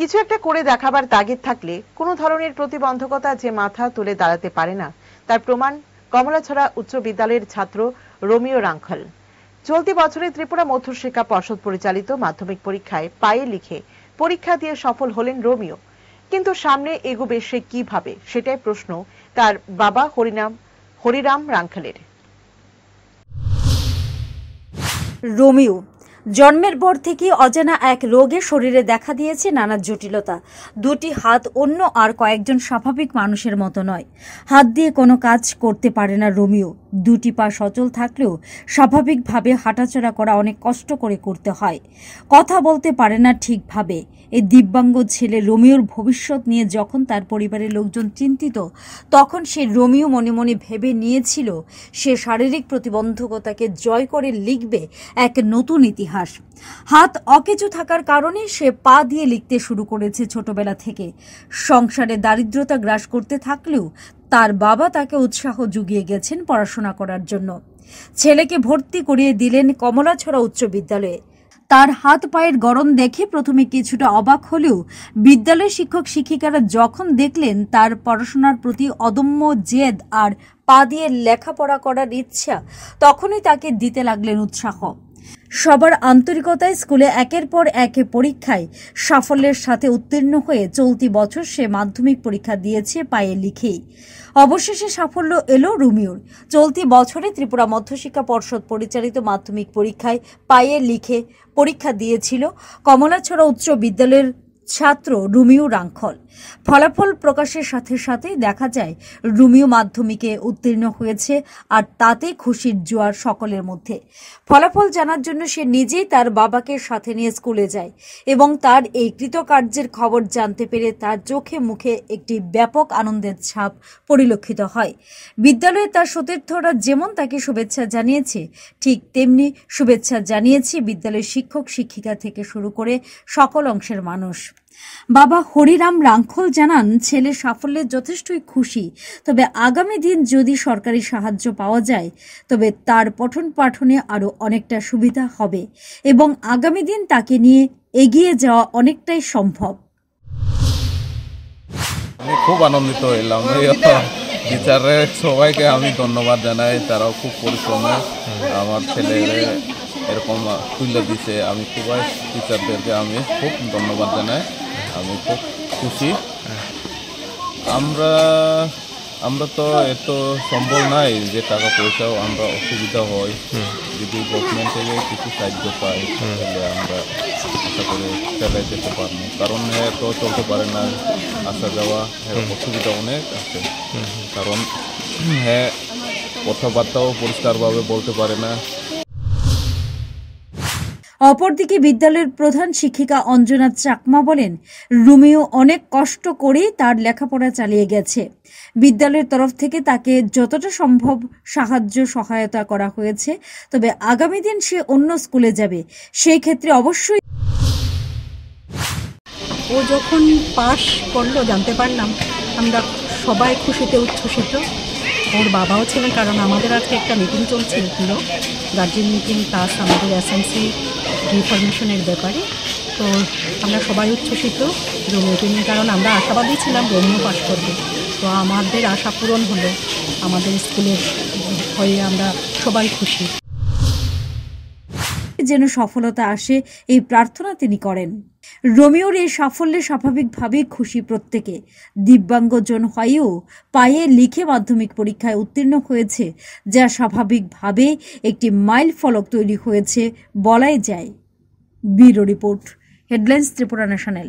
কিছু একটা করে দেখাবার তাগিদ থাকলে কোনো ধরনের প্রতিবন্ধকতা যে মাথা তুলে দাঁড়াতে পারে না তার প্রমাণ কমলাছড়া উচ্চ বিদ্যালয়ের ছাত্র রোমিও রাঙ্খল। চলতি বছরে ত্রিপুরা মধ্যশিক্ষা পর্ষদ পরিচালিত মাধ্যমিক পরীক্ষায় পায়ে লিখে পরীক্ষা দিয়ে সফল হলেন রোমিও। কিন্তু সামনে এগোবে সে কিভাবে, সেটাই প্রশ্ন তার বাবা হরিরাম রাঙ্খলের। রোমিও জন্মের পর থেকে অজানা এক রোগে শরীরে দেখা দিয়েছে নানা জটিলতা। দুটি হাত অন্য আর কয়েকজন স্বাভাবিক মানুষের মতো নয়। হাত দিয়ে কোনো কাজ করতে পারে না রোমিও। দুটি পা সচল থাকলেও স্বাভাবিকভাবে হাঁটাচলা করা অনেক কষ্ট করে করতে হয়। কথা বলতে পারে না ঠিকভাবে। এই দিব্যাঙ্গ ছেলে রোমিওর ভবিষ্যৎ নিয়ে যখন তার পরিবারের লোকজন চিন্তিত, তখন সে রোমিও মনে মনে ভেবে নিয়েছিল সে শারীরিক প্রতিবন্ধকতাকে জয় করে লিখবে এক নতুন ইতিহাস। হাত অকেজো থাকার কারণে সে পা দিয়ে লিখতে শুরু করেছে ছোটবেলা থেকে। সংসারে দারিদ্রতা গ্রাস করতে থাকলেও তার বাবা তাকে উৎসাহ জুগিয়ে গেছেন পড়াশোনা করার জন্য। ছেলেকে ভর্তি করিয়ে দিলেন কমলাছড়া উচ্চ বিদ্যালয়ে। তার হাত পায়ের গড়ন দেখে প্রথমে কিছুটা অবাক হলেও বিদ্যালয়ের শিক্ষক শিক্ষিকারা যখন দেখলেন তার পড়াশোনার প্রতি অদম্য জেদ আর পা দিয়ে লেখাপড়া করার ইচ্ছা, তখনই তাকে দিতে লাগলেন উৎসাহ। সবার আন্তরিকতায় স্কুলে একের পর এক পরীক্ষায় সাফল্যের সাথে উত্তীর্ণ হয়ে চলতি বছর সে মাধ্যমিক পরীক্ষা দিয়েছে পায়ে লিখেই। অবশেষে সাফল্য এলো রোমিওর। চলতি বছরে ত্রিপুরা মধ্যশিক্ষা পর্ষদ পরিচালিত মাধ্যমিক পরীক্ষায় পায়ে লিখে পরীক্ষা দিয়েছিল কমলাছড়া উচ্চ বিদ্যালয়ের ছাত্র রোমিও রাঙ্খল। ফলাফল প্রকাশের সাথে সাথেই দেখা যায় রোমিও মাধ্যমিকে উত্তীর্ণ হয়েছে, আর তাতে খুশির জোয়ার সকলের মধ্যে। ফলাফল জানার জন্য সে নিজেই তার বাবাকে সাথে নিয়ে স্কুলে যায় এবং তার এই কৃতকার্যের খবর জানতে পেরে তার চোখে মুখে একটি ব্যাপক আনন্দের ছাপ পরিলক্ষিত হয়। বিদ্যালয়ে তার সতীর্থরা যেমন তাকে শুভেচ্ছা জানিয়েছে, ঠিক তেমনি শুভেচ্ছা জানিয়েছে বিদ্যালয়ের শিক্ষক শিক্ষিকা থেকে শুরু করে সকল অংশের মানুষ। বাবা হরিরাম রাঙ্খল জানান, ছেলের সাফল্যে যথেষ্টই খুশি, তবে আগামী দিন যদি সরকারি সাহায্য পাওয়া যায় তবে তার পঠন পাঠনে আরো অনেকটা সুবিধা হবে এবং আগামী দিন তাকে নিয়ে এগিয়ে যাওয়া অনেকটাই সম্ভব। আমি খুব আনন্দিত হইলাম। টিচারের সবাইকে আমি ধন্যবাদ জানাই, তারাও খুব পরিশ্রমে আমার ছেলেরে এরকম তুলে দিছে। আমি খুবই টিচারদেরকে আমি খুব ধন্যবাদ জানাই। আমি খুব খুশি। আমরা তো এত সম্বল নাই যে টাকা পয়সাও আমরা অসুবিধা হয়। যদি গভর্নমেন্ট থেকে কিছু সাহায্য পাই তাহলে আমরা আশা করে চালাই যেতে পারবো, কারণ তো চলতে পারে না, আসা যাওয়া অসুবিধা অনেক আছে। কারণ কথাবার্তাও পরিষ্কারভাবে বলতে পারে না। অপরদিকে বিদ্যালয়ের প্রধান শিক্ষিকা অঞ্জনা চাকমা বলেন, রোমিও অনেক কষ্ট করেই তার লেখাপড়া চালিয়ে গেছে। বিদ্যালয়ের তরফ থেকে তাকে যতটা সম্ভব সহায়তা করা হয়েছে, তবে আগামী দিন সে অন্য স্কুলে যাবে, সেই ক্ষেত্রে অবশ্যই। ও যখন পাশ করলো জানতে পারলাম, আমরা সবাই খুশিতে উচ্ছ্বসিত। ওর বাবাও ছিলেন, কারণ আমাদের আজকে একটা মিটিং চলছিল, গার্জিয়ান মিটিং প্লাস আমাদের এসএমসি রিফরমেশনের ব্যাপারে। তো আমরা সবাই উচ্ছ্বসিত রোমিওকে নিয়ে, কারণ আমরা আশাবাদী ছিলাম রোমিও পাশ করবে। তো আমাদের আশা পূরণ হলো, আমাদের স্কুলের হয়ে আমরা সবাই খুশি। যেন সফলতা আসে এই প্রার্থনা তিনি করেন। রোমিওর এই সাফল্যে স্বাভাবিকভাবেই খুশি প্রত্যেকে। দিব্যাঙ্গজন হয়েও পায়ে লিখে মাধ্যমিক পরীক্ষায় উত্তীর্ণ হয়েছে, যা স্বাভাবিকভাবে একটি মাইল ফলক তৈরি হয়েছে বলাই যায়। Bureau report, headlines Tripura national.